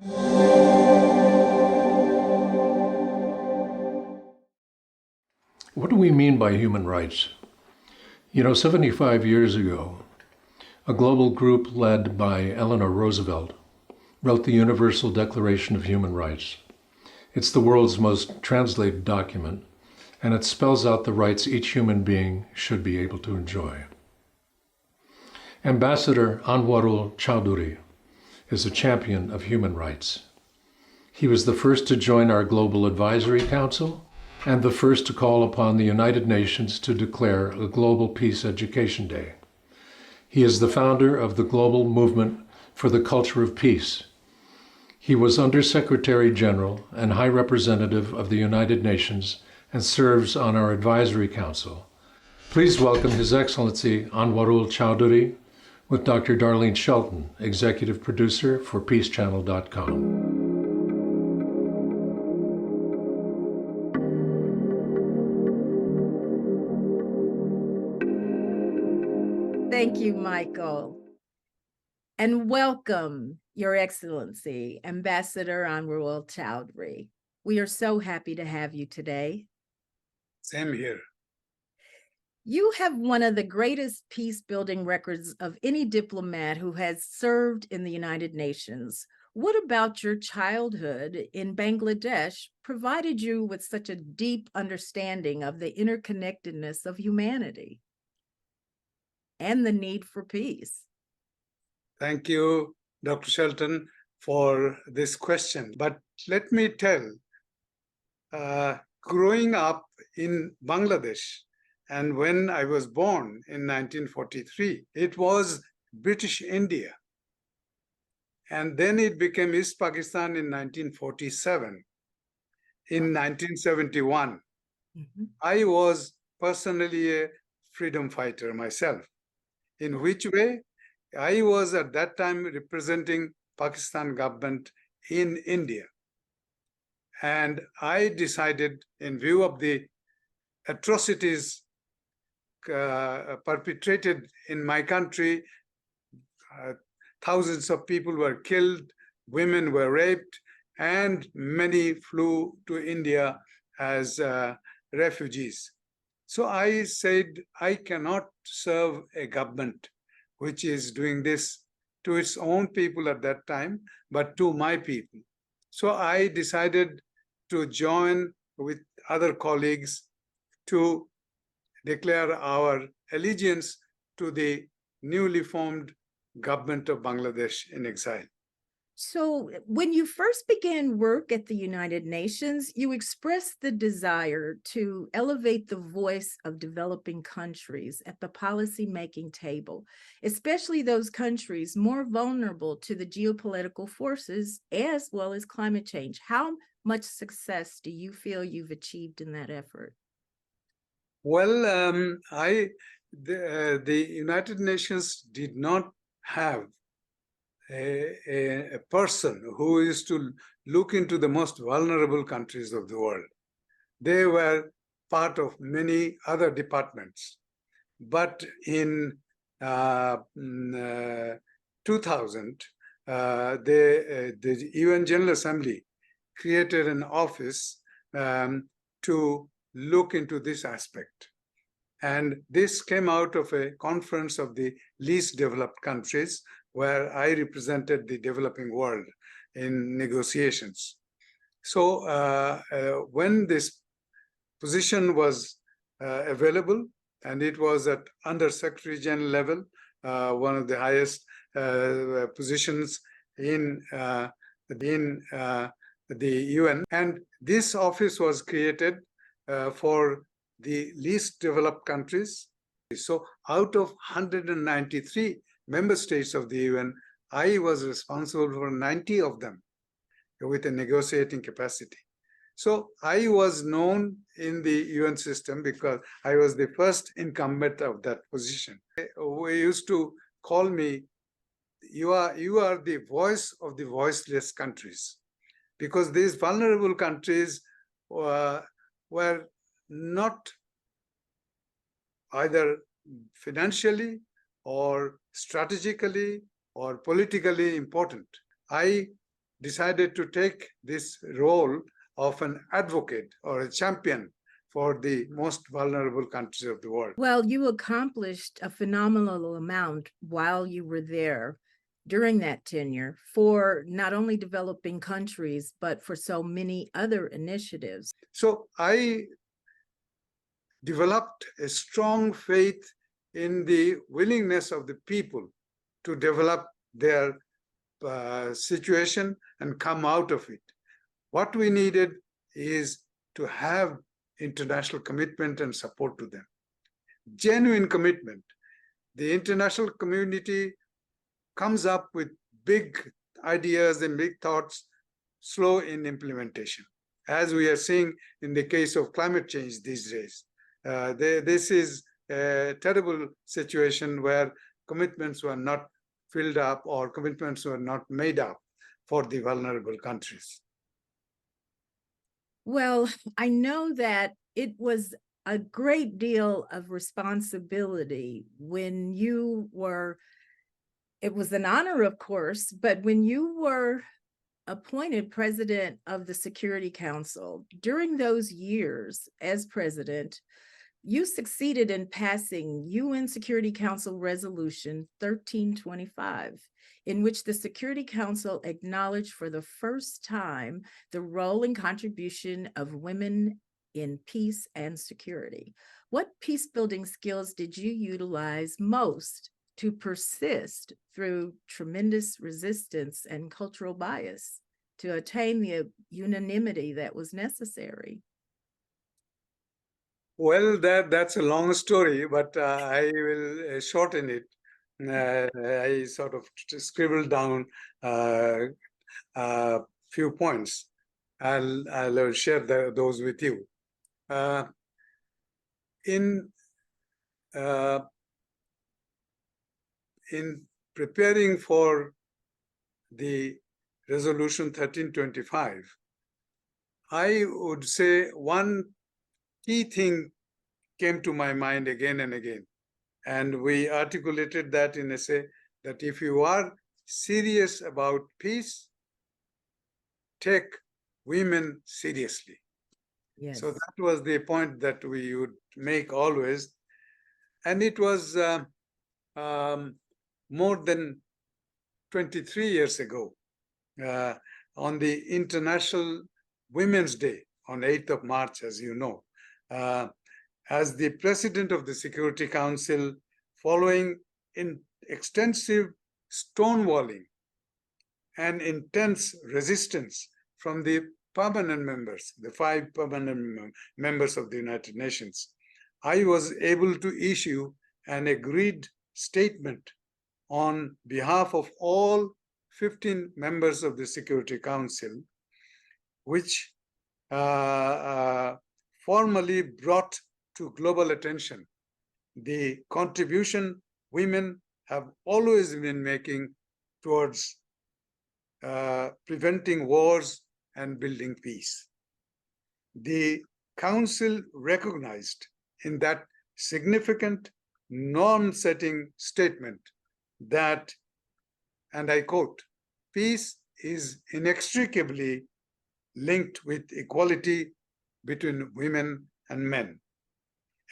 What do we mean by human rights? 75 years ago, a global group led by Eleanor Roosevelt wrote the Universal Declaration of Human Rights. It's the world's most translated document, and it spells out the rights each human being should be able to enjoy. Ambassador Anwarul Chowdhury is a champion of human rights. He was the first to join our Global Advisory Council and the first to call upon the United Nations to declare a Global Peace Education Day. He is the founder of the Global Movement for the Culture of Peace. He was Undersecretary General and High Representative of the United Nations and serves on our Advisory Council. Please welcome His Excellency Anwarul Chowdhury with Dr. Darlene Shelton, Executive Producer for PeaceChannel.com. Thank you, Michael. And welcome, Your Excellency, Ambassador Anwarul Chowdhury. We are so happy to have you today. Same here. You have one of the greatest peace-building records of any diplomat who has served in the United Nations. What about your childhood in Bangladesh provided you with such a deep understanding of the interconnectedness of humanity and the need for peace? Thank you, Dr. Shelton, for this question. But let me tell, growing up in Bangladesh, and when I was born in 1943, it was British India. And then it became East Pakistan in 1947. In 1971, I was personally a freedom fighter myself. In which way? I was at that time representing Pakistan government in India. And I decided, in view of the atrocities perpetrated in my country, thousands of people were killed, women were raped, and many flew to India as refugees. So I said, I cannot serve a government which is doing this to its own people at that time, but to my people. So I decided to join with other colleagues to declare our allegiance to the newly formed government of Bangladesh in exile. So when you first began work at the United Nations, you expressed the desire to elevate the voice of developing countries at the policy-making table, especially those countries more vulnerable to the geopolitical forces as well as climate change. How much success do you feel you've achieved in that effort? Well, the United Nations did not have a person who is to look into the most vulnerable countries of the world. They were part of many other departments. But in 2000, the UN General Assembly created an office to look into this aspect. And this came out of a conference of the least developed countries, where I represented the developing world in negotiations. So when this position was available, and it was at Undersecretary General level, one of the highest positions in the UN, and this office was created for the least developed countries. So out of 193 member states of the UN, I was responsible for 90 of them with a negotiating capacity. So I was known in the UN system because I was the first incumbent of that position. We used to call me, you are the voice of the voiceless countries, because these vulnerable countries were not either financially or strategically or politically important. I decided to take this role of an advocate or a champion for the most vulnerable countries of the world. Well, you accomplished a phenomenal amount while you were there during that tenure for not only developing countries, but for so many other initiatives. So I developed a strong faith in the willingness of the people to develop their situation and come out of it. What we needed is to have international commitment and support to them. Genuine commitment. The international community comes up with big ideas and big thoughts, slow in implementation, as we are seeing in the case of climate change these days. This is a terrible situation where commitments were not filled up or commitments were not made up for the vulnerable countries. Well, I know that it was a great deal of responsibility when you were, it was an honor, of course, but when you were appointed president of the Security Council, during those years as president, you succeeded in passing UN Security Council Resolution 1325, in which the Security Council acknowledged for the first time the role and contribution of women in peace and security. What peace-building skills did you utilize most to persist through tremendous resistance and cultural bias to attain the unanimity that was necessary? Well, that's a long story, but I will shorten it. I sort of scribbled down a few points. I'll share those with you. In preparing for the resolution 1325, I would say one key thing came to my mind again and again. And we articulated that in a say that if you are serious about peace, take women seriously. Yes. So that was the point that we would make always. And it was more than 23 years ago, on the International Women's Day, on 8th of March, as you know, as the president of the Security Council, following in extensive stonewalling and intense resistance from the permanent members, the 5 permanent members of the United Nations, I was able to issue an agreed statement on behalf of all 15 members of the Security Council, which formally brought to global attention the contribution women have always been making towards preventing wars and building peace. The Council recognized in that significant norm-setting statement that, and I quote, peace is inextricably linked with equality between women and men,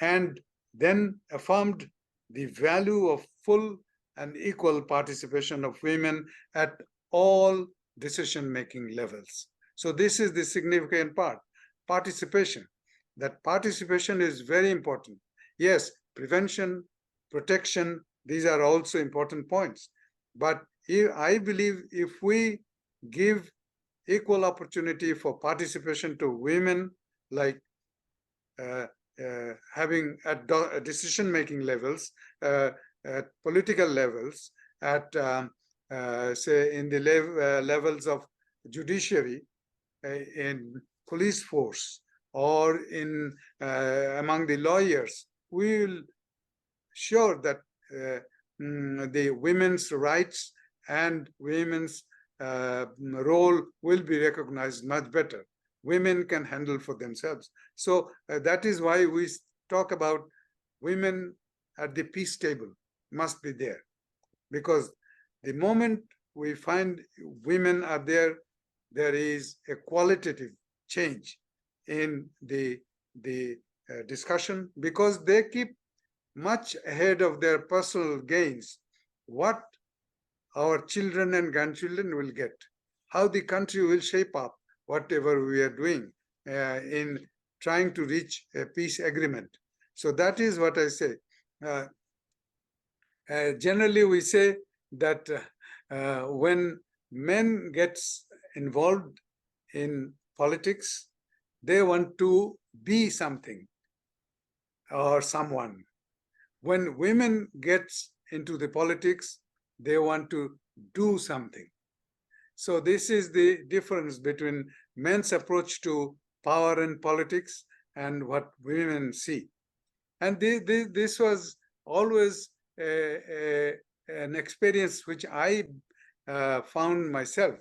and then affirmed the value of full and equal participation of women at all decision-making levels. So this is the significant part, participation. That participation is very important. Yes, prevention, protection, these are also important points. But I believe if we give equal opportunity for participation to women, like having at decision-making levels, at political levels, at say in the levels of judiciary, in police force, or in among the lawyers, we will sure that the women's rights and women's role will be recognized much better. Women can handle for themselves. So that is why we talk about women at the peace table must be there, because the moment we find women are there, there is a qualitative change in the discussion, because they keep much ahead of their personal gains what our children and grandchildren will get, how the country will shape up, whatever we are doing in trying to reach a peace agreement. So that is what I say. Generally, we say that when men gets involved in politics, they want to be something or someone. When women gets into the politics, they want to do something. So this is the difference between men's approach to power and politics and what women see. And this was always an experience which I found myself.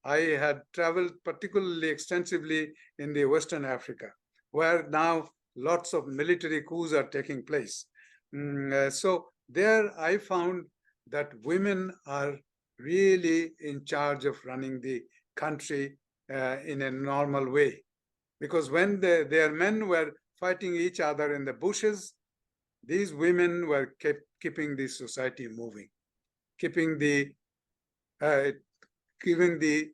I had traveled particularly extensively in the Western Africa, where now lots of military coups are taking place. So there I found that women are really in charge of running the country in a normal way. Because when their men were fighting each other in the bushes, these women were keeping the society moving, keeping the giving the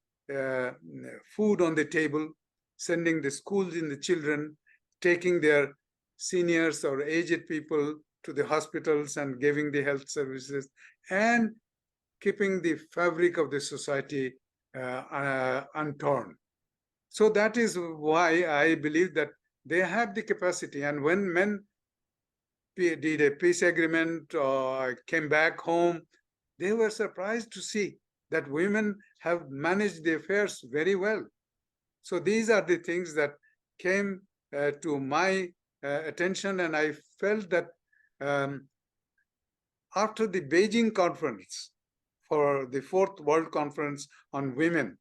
food on the table, sending the schools in the children, taking their seniors or aged people to the hospitals and giving the health services, and keeping the fabric of the society untorn. So that is why I believe that they have the capacity. And when men did a peace agreement or came back home, they were surprised to see that women have managed the affairs very well. So these are the things that came to my attention, and I felt that after the Beijing conference for the Fourth World Conference on Women,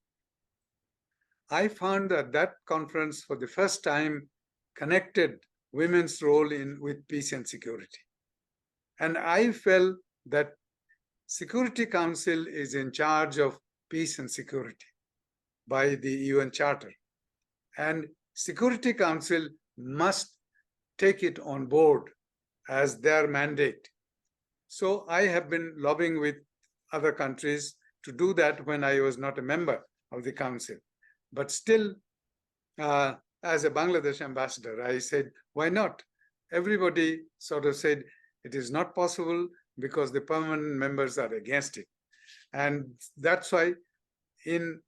I found that that conference for the first time connected women's role with peace and security. And I felt that Security Council is in charge of peace and security by the UN Charter. And Security Council must take it on board as their mandate. So I have been lobbying with other countries to do that when I was not a member of the council. But still, as a Bangladesh ambassador, I said, why not? Everybody sort of said, it is not possible because the permanent members are against it. And that's why in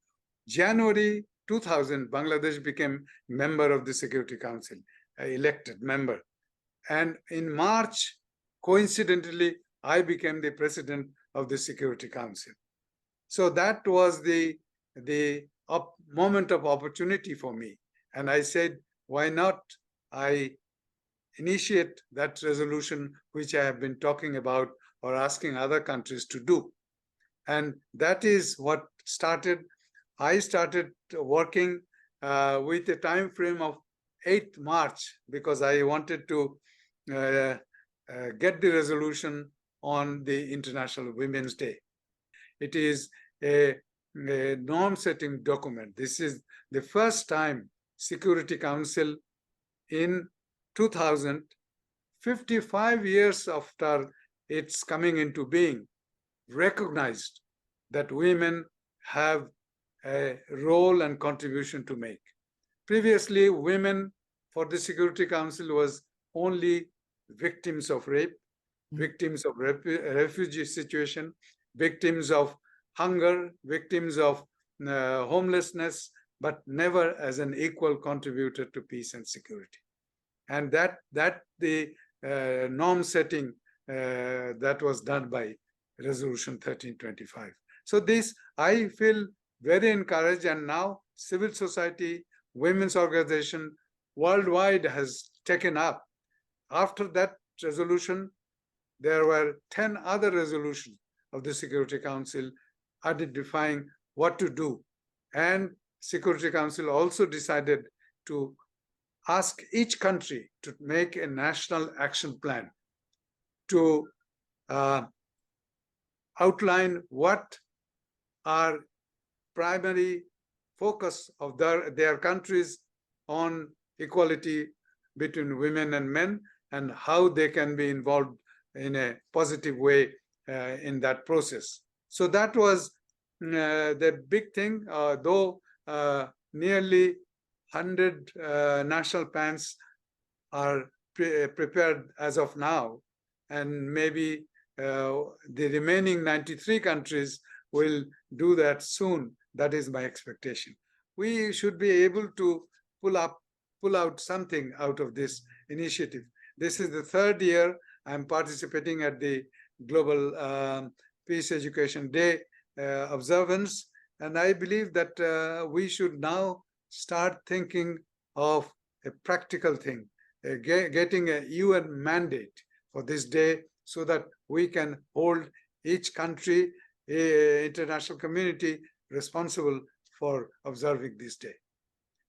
January 2000, Bangladesh became member of the Security Council, elected member. And in March, coincidentally, I became the president of the Security Council. So that was the moment of opportunity for me. And I said, why not I initiate that resolution which I have been talking about or asking other countries to do. And that is what started. I started working with a time frame of 8th March because I wanted to get the resolution on the International Women's Day. It is a norm-setting document. This is the first time Security Council in 2000, 55 years after its coming into being, recognized that women have a role and contribution to make. Previously, women for the Security Council was only victims of rape, victims of refugee situation, victims of hunger, victims of homelessness, but never as an equal contributor to peace and security. And that the norm setting that was done by Resolution 1325. So this, I feel very encouraged, and now civil society, women's organization worldwide has taken up. After that resolution, there were 10 other resolutions of the Security Council identifying what to do. And Security Council also decided to ask each country to make a national action plan to outline what are primary focus of their countries on equality between women and men and how they can be involved in a positive way in that process. So that was the big thing, though nearly 100 national plans are prepared as of now, and maybe the remaining 93 countries will do that soon. That is my expectation. We should be able to pull out something out of this initiative. This is the third year I'm participating at the Global Peace Education Day observance, and I believe that we should now start thinking of a practical thing, getting a UN mandate for this day so that we can hold each country, international community responsible for observing this day.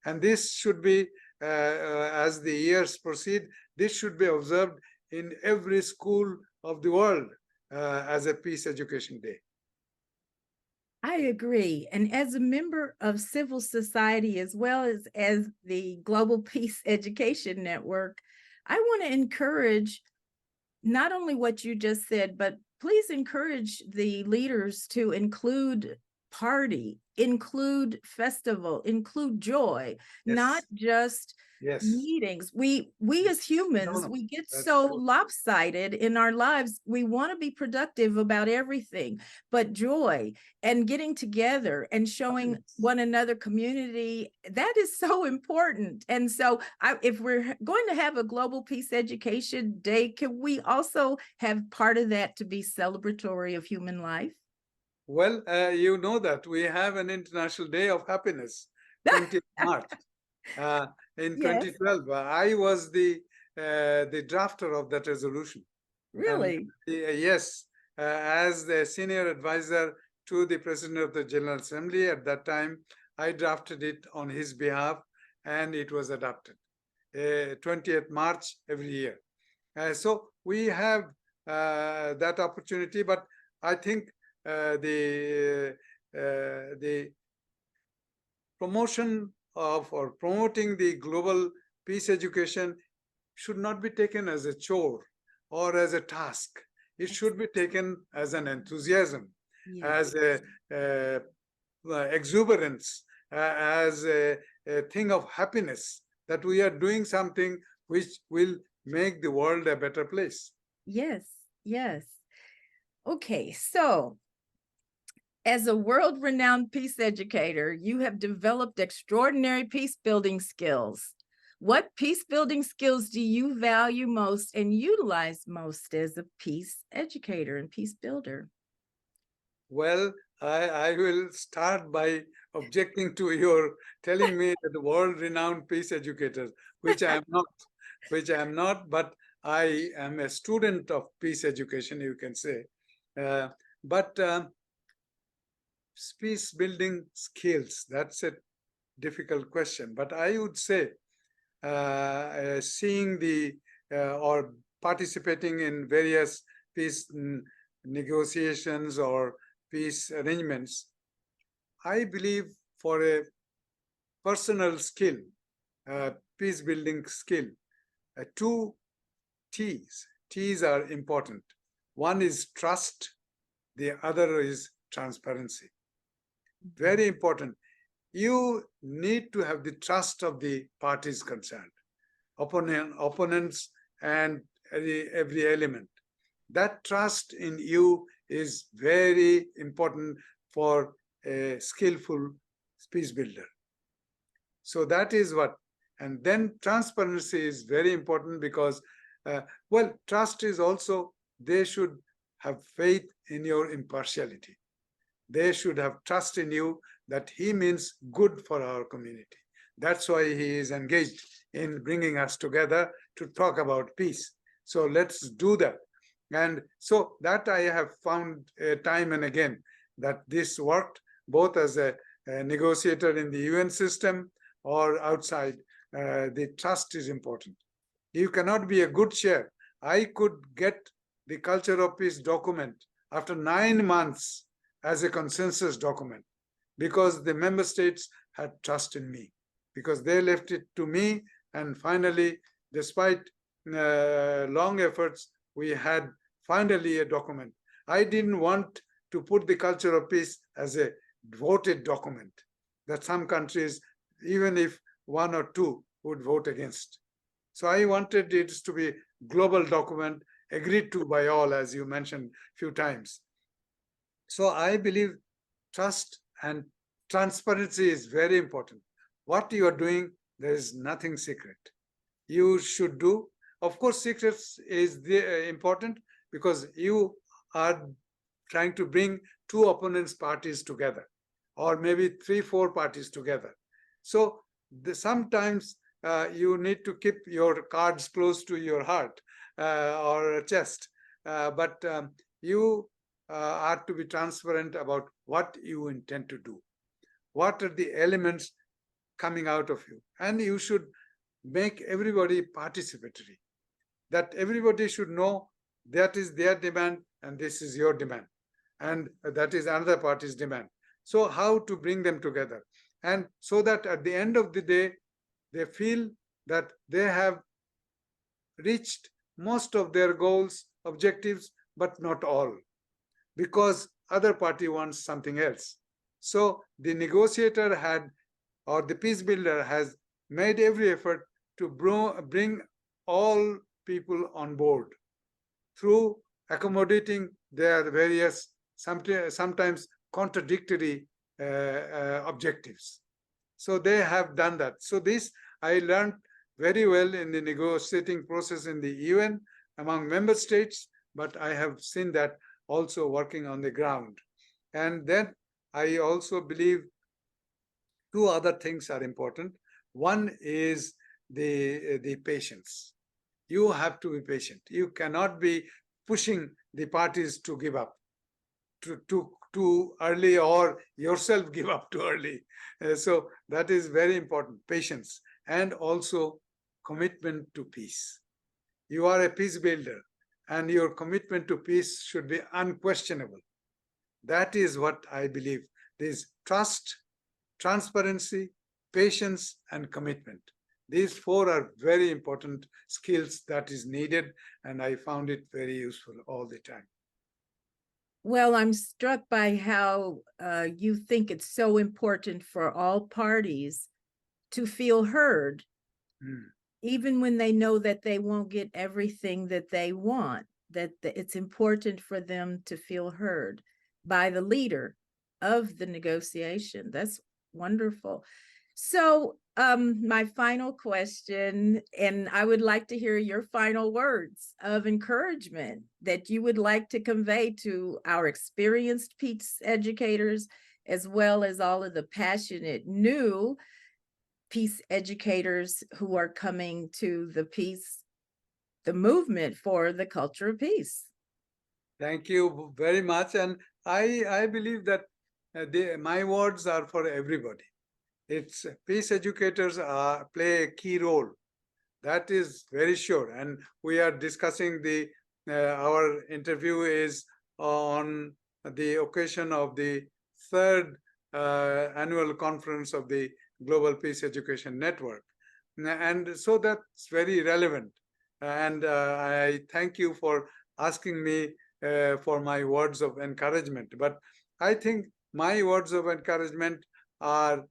And this should be, as the years proceed, this should be observed in every school of the world as a peace education day. I agree. And as a member of civil society, as well as the Global Peace Education Network, I want to encourage not only what you just said, but please encourage the leaders to include party, include festival, include joy, Yes. not just Yes. meetings. We as humans, we get That's so true. lopsided in our lives. We want to be productive about everything, but joy and getting together and showing one another community, that is so important. And so if we're going to have a Global Peace Education Day, can we also have part of that to be celebratory of human life? Well, you know that we have an International Day of Happiness, 20th March. In Yes. 2012, I was the drafter of that resolution. Really? And, yes, as the senior advisor to the President of the General Assembly at that time, I drafted it on his behalf, and it was adopted. 20th March every year. So we have that opportunity, but I think the promotion of or promoting the global peace education should not be taken as a chore or as a task. It should be taken as an enthusiasm, Yes. as a exuberance, as a thing of happiness that we are doing something which will make the world a better place. Yes, yes. Okay, so as a world-renowned peace educator, you have developed extraordinary peace-building skills. What peace-building skills do you value most and utilize most as a peace educator and peace builder? Well, I will start by objecting to your telling me that the world-renowned peace educator, which I am not, but I am a student of peace education, you can say. But peace building skills, that's a difficult question. But I would say seeing the or participating in various peace negotiations or peace arrangements, I believe for a personal skill, peace building skill, two T's. T's are important. One is trust, the other is transparency. Very important. You need to have the trust of the parties concerned, opponents, and every element. That trust in you is very important for a skillful peace builder. So that is what. And then transparency is very important because, well, trust is also, they should have faith in your impartiality. They should have trust in you that he means good for our community. That's why he is engaged in bringing us together to talk about peace. So let's do that. And so that I have found time and again that this worked both as a negotiator in the UN system or outside. The trust is important. You cannot be a good chair. I could get the Culture of Peace document after 9 months as a consensus document. because the member states had trust in me, because they left it to me. And finally, despite long efforts, we had finally a document. I didn't want to put the culture of peace as a voted document that some countries, even if one or two, would vote against. So I wanted it to be global document agreed to by all, as you mentioned a few times. So I believe trust and transparency is very important. What you are doing, there is nothing secret. You should do. Of course, secrets is important because you are trying to bring two opponents parties together, or maybe 3-4 parties together. So sometimes you need to keep your cards close to your heart or chest, but you are to be transparent about what you intend to do. What are the elements coming out of you? And you should make everybody participatory, that everybody should know that is their demand and this is your demand, and that is another party's demand. So how to bring them together, and so that at the end of the day, they feel that they have reached most of their goals, objectives, but not all, because other party wants something else. So the negotiator had, or the peace builder has made every effort to bring all people on board through accommodating their various, sometimes contradictory objectives. So they have done that. So this I learned very well in the negotiating process in the UN among member states, but I have seen that also working on the ground. And then I also believe two other things are important. One is the patience. You have to be patient. You cannot be pushing the parties to give up too early, or yourself give up too early. So that is very important, patience, and also commitment to peace. You are a peace builder, and your commitment to peace should be unquestionable. That is what I believe. There's trust, transparency, patience, and commitment. These four are very important skills that is needed, and I found it very useful all the time. Well, I'm struck by how you think it's so important for all parties to feel heard, even when they know that they won't get everything that they want, that it's important for them to feel heard by the leader of the negotiation. That's wonderful. So my final question, and I would like to hear your final words of encouragement that you would like to convey to our experienced peace educators, as well as all of the passionate new peace educators who are coming to the movement for the culture of peace. Thank you very much. And I believe that my words are for everybody. It's peace educators play a key role. That is very sure. And we are discussing our interview is on the occasion of the third annual conference of the Global Peace Education Network. And so that's very relevant. And I thank you for asking me for my words of encouragement. But I think my words of encouragement are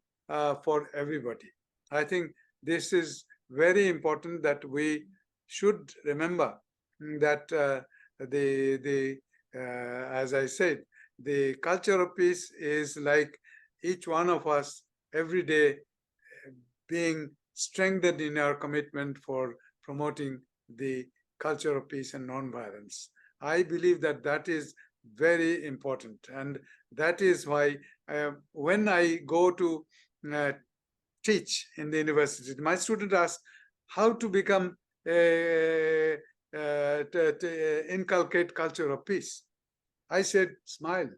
for everybody. I think this is very important, that we should remember that as I said, the culture of peace is like each one of us every day being strengthened in our commitment for promoting the culture of peace and nonviolence. I believe that that is very important, and that is why when I go to teach in the university, my students ask how to become inculcate culture of peace. I said, smile,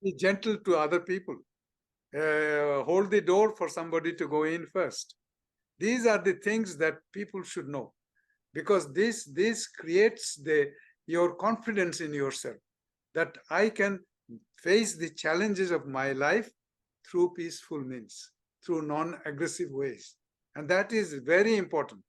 be gentle to other people, hold the door for somebody to go in first. These are the things that people should know, because this creates your confidence in yourself, that I can face the challenges of my life through peaceful means, through non-aggressive ways. And that is very important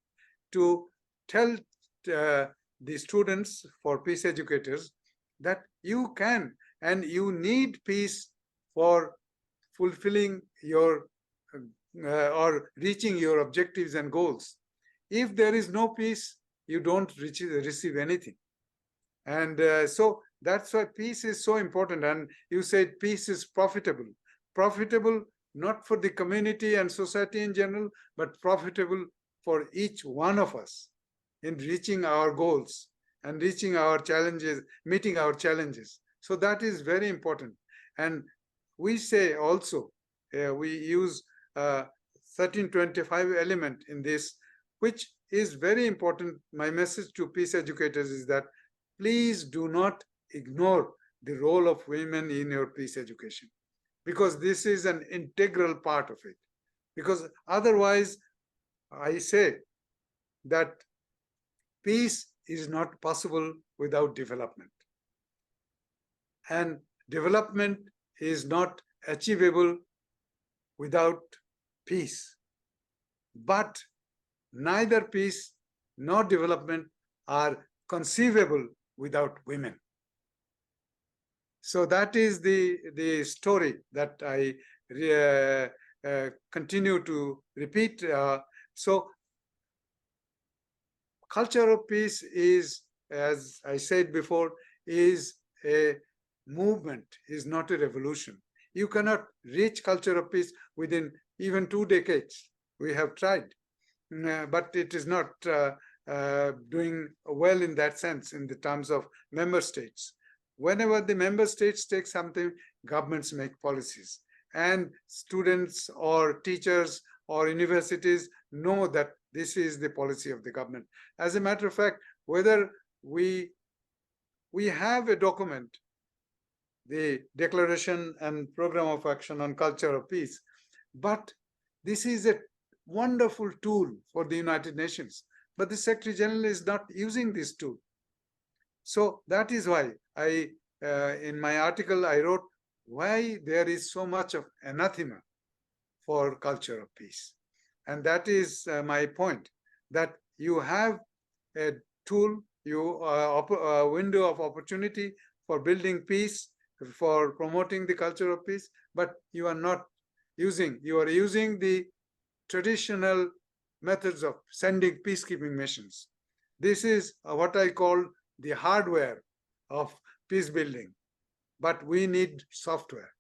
to tell the students, for peace educators, that you can and you need peace for fulfilling your or reaching your objectives and goals. If there is no peace, you don't receive anything. And so that's why peace is so important. And you said peace is profitable. Profitable not for the community and society in general, but profitable for each one of us in reaching our goals and reaching our challenges, meeting our challenges. So that is very important. And we say also, we use 1325 element in this, which is very important. My message to peace educators is that please do not ignore the role of women in your peace education, because this is an integral part of it. Because otherwise, I say that peace is not possible without development. And development is not achievable without peace. But neither peace nor development are conceivable without women. So that is the story that I continue to repeat. So culture of peace is, as I said before, is a movement, is not a revolution. You cannot reach culture of peace within even 2 decades. We have tried, but it is not doing well in that sense in the terms of member states. Whenever the member states take something, governments make policies, and students or teachers or universities know that this is the policy of the government. As a matter of fact, whether we have a document, the Declaration and Program of Action on Culture of Peace, but this is a wonderful tool for the United Nations, but the Secretary General is not using this tool. So that is why I, in my article, I wrote why there is so much of anathema for culture of peace. And that is my point, that you have a tool, a window of opportunity for building peace, for promoting the culture of peace, but you are using the traditional methods of sending peacekeeping missions. This is what I call the hardware of peace building, but we need software.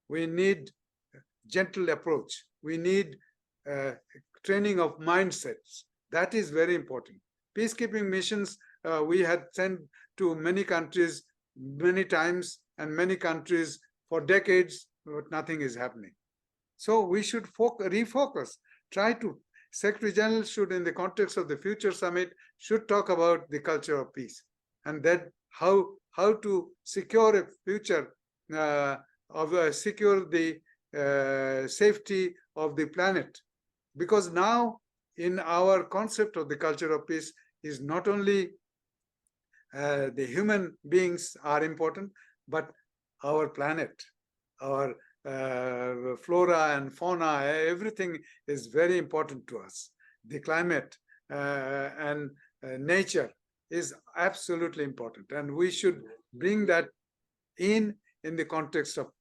We need gentle approach. We need training of mindsets. That is very important. Peacekeeping missions we had sent to many countries many times, and many countries for decades, but nothing is happening. So we should refocus, Secretary General should, in the context of the future summit, should talk about the culture of peace, and then how to secure a future, secure the safety of the planet. Because now in our concept of the culture of peace is not only the human beings are important, but our planet, our flora and fauna, everything is very important to us. The climate and nature is absolutely important, and we should bring that in the context of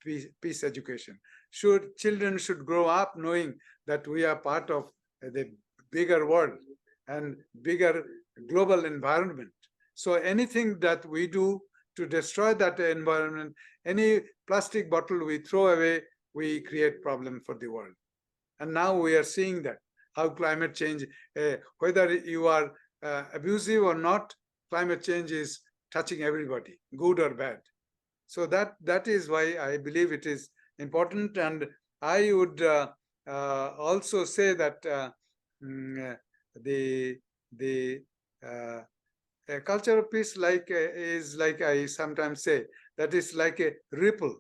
peace education. Children should grow up knowing that we are part of the bigger world and bigger global environment. So anything that we do to destroy that environment, any plastic bottle we throw away, we create problem for the world. And now we are seeing that, how climate change, whether you are abusive or not, climate change is touching everybody, good or bad. So that is why I believe it is important. And I would also say that the culture of peace is like I sometimes say, that is like a ripple.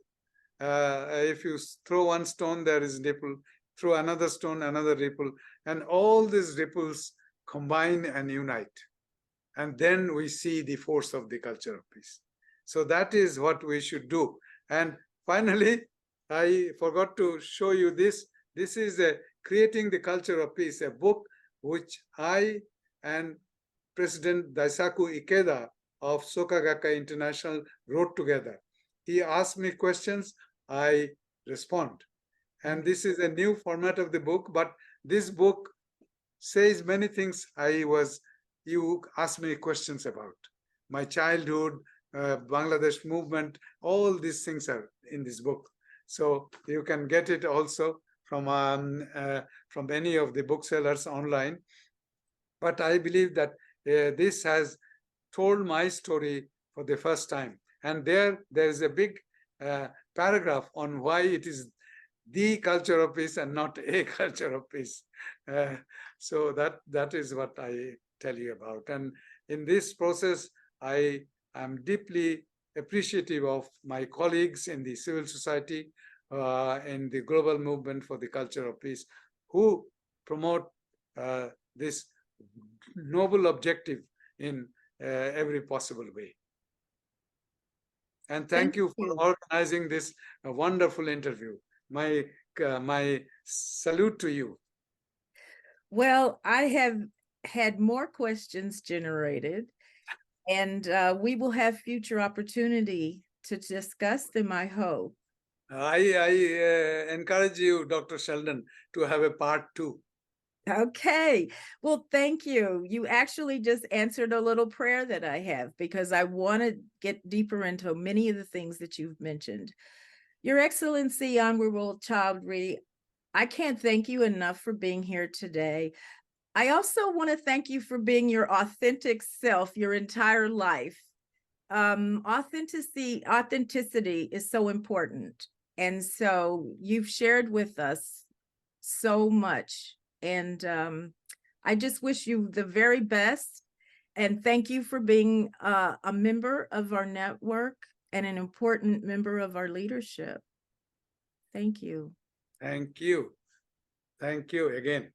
If you throw one stone, there is ripple. Throw another stone, another ripple, and all these ripples combine and unite. And then we see the force of the culture of peace. So that is what we should do. And finally, I forgot to show you this. This is Creating the Culture of Peace, a book which I and President Daisaku Ikeda of Soka Gakkai International wrote together. He asked me questions, I respond. And this is a new format of the book, but this book says many things you asked me questions about. My childhood, Bangladesh movement, all these things are in this book. So you can get it also from any of the booksellers online. But I believe that this has told my story for the first time. And there is a big paragraph on why it is the culture of peace and not a culture of peace. So that is what I tell you about. And in this process, I am deeply appreciative of my colleagues in the civil society, in the global movement for the culture of peace, who promote this noble objective in every possible way. And thank you for organizing this wonderful interview. My salute to you. Well, I have had more questions generated, and we will have future opportunity to discuss them, I hope. I encourage you, Dr. Sheldon, to have a part 2. Okay. Well, thank you. You actually just answered a little prayer that I have, because I want to get deeper into many of the things that you've mentioned. Your Excellency, Anwarul Chowdhury, I can't thank you enough for being here today. I also want to thank you for being your authentic self your entire life. Authenticity is so important. And so you've shared with us so much. And I just wish you the very best. And thank you for being a member of our network and an important member of our leadership. Thank you. Thank you. Thank you again.